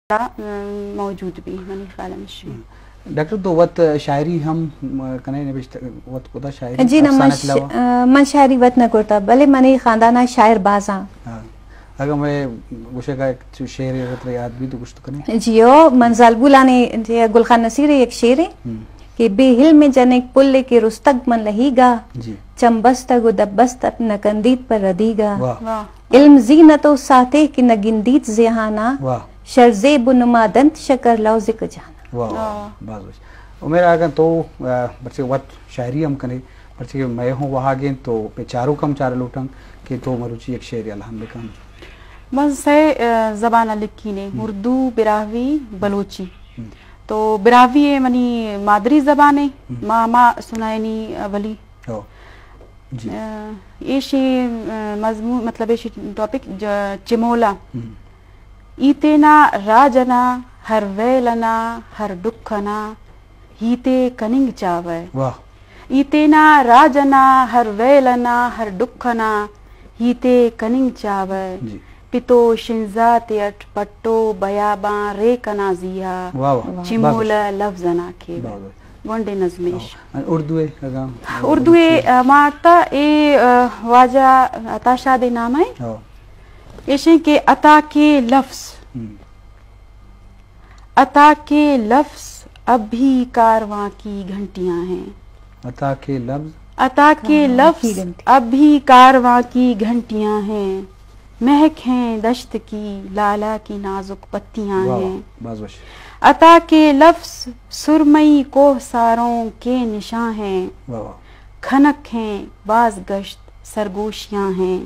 موجود بھی منی خیال مشی ڈاکٹر تو وقت شاعری ہم کنے نوشت وقت کوتا شاعری جی من شاعری وقت نہ کرتا بلے منی خاندانہ شاعر بازاں اگر میں گوشے کا ایک شعر ہے یاد بھی تو کچھ تو کریں جیو منزال بولانے گلخان نصیر ایک شعر ہے کہ بے ہل میں جنک پلے کے رستگ من لہی گا چمبستگ و دبستگ نکندیت پر ردی گا علم زینت و ساتے کی نگندیت زیہانا شرزیب و نمادنت شکر لوزک جانا واہ میرا اگر تو بچے وقت شاعری ہم کنے بچے میں ہوں وہاں گئے تو پہ چاروں کم چار لوٹنگ کہ تو مروچی ایک شعر الحمد کم من سے زبانہ لکھی نے اردو براہوی بلوچی تو براہوی منی مادری زبان ہے ماما سنائنی ولی ایشی مضمون مطلب ایشی ٹاپک چمولا ایتینا راجنا ہر ویلنا ہر دکھنا ہیتے کننگ چاوے ایتینا راجنا ہر ویلنا ہر دکھنا ہیتے کننگ چاوے پتو شنزات اٹ پٹو بیاباں ریکنا زیا چمولا لفظنا کے ونڈے نظمیش اردو مارتا اے واجہ عطا شاہ دے نام ہے ایشن کے عطا کے لفظ عطا کے لفظ اب بھی کارواں کی گھنٹیاں ہیں عطا کے لفظ عطا کے لفظ اب بھی کارواں کی گھنٹیاں ہیں مہک ہیں دشت کی لالا کی نازک پتیاں ہیں عطا کے لفظ سرمئی کوہ ساروں کے نشاں ہیں کھنک ہیں باز گشت سرگوشیاں ہیں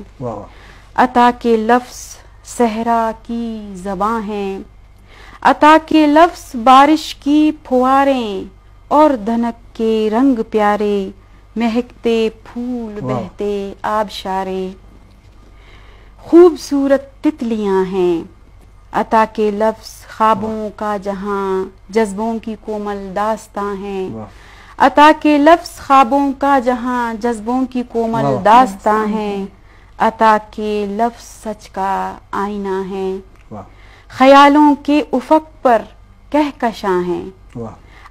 عطا کے لفظ صحرا کی زباں ہیں عطا کے لفظ بارش کی پھواریں اور دھنک کے رنگ پیارے مہکتے پھول بہتے آبشارے خوبصورت تتلیاں ہیں عطا کے لفظ خوابوں کا جہاں جذبوں کی کومل داستاں ہیں عطا کے لفظ خوابوں کا جہاں جذبوں کی کومل داستاں ہیں عطا کے لفظ سچ کا آئینہ ہے خیالوں کے افق پر کہکشاں ہیں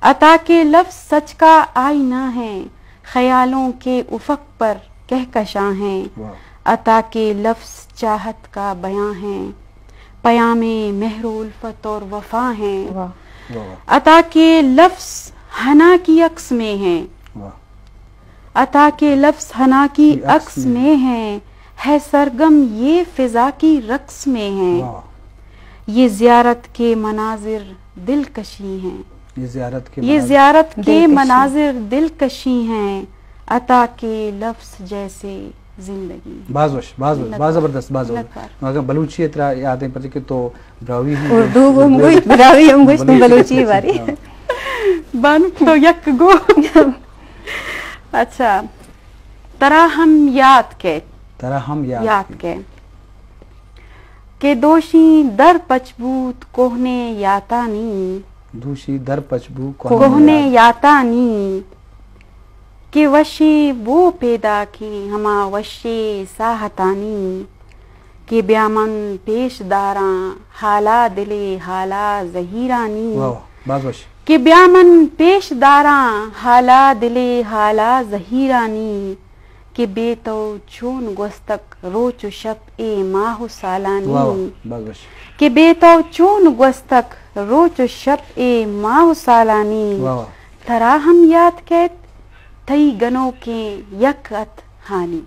عطا کے لفظ سچ کا آئینہ ہے خیالوں کے افق پر کہکشاں ہیں عطا کے لفظ چاہت کا بیاں ہے پیام مہر الفت اور وفا ہیں عطا کے لفظ حنا کی عکس میں ہیں عطا کے لفظ حنا کی عکس میں ہیں ہے سرگم یہ فضا کی رقص میں ہیں یہ زیارت کے مناظر دلکشی ہیں یہ زیارت کے مناظر دلکشی ہیں عطا کے لفظ جیسے زندگی باز زبردست باز اگر بلوچی اترا یاد ہے پتہ کہ تو براوی ہم اردو ہم گوش براوی ہم گوش تو بلوچی باری بن تو یک گو اچھا ترا ہم یاد کے کہ دوشی در پچبوت کوہنے یاتانی دوشی در پچبو کوہنے یاتانی کہ وشی وہ پیدا کی ہما وشی ساہتانی کہ بیامن پیش داراں حالا دلے حالا زہیرانی کہ بیامن پیش داراں حالا دلے حالا زہیرانی کہ بے تو چون گوستک روچ و شب اے ماہ سالانی کہ بے تو چون گوستک روچ و شب اے ماہ سالانی ترا ہم یاد کہت تھئی گنوں کے یک ات ہانی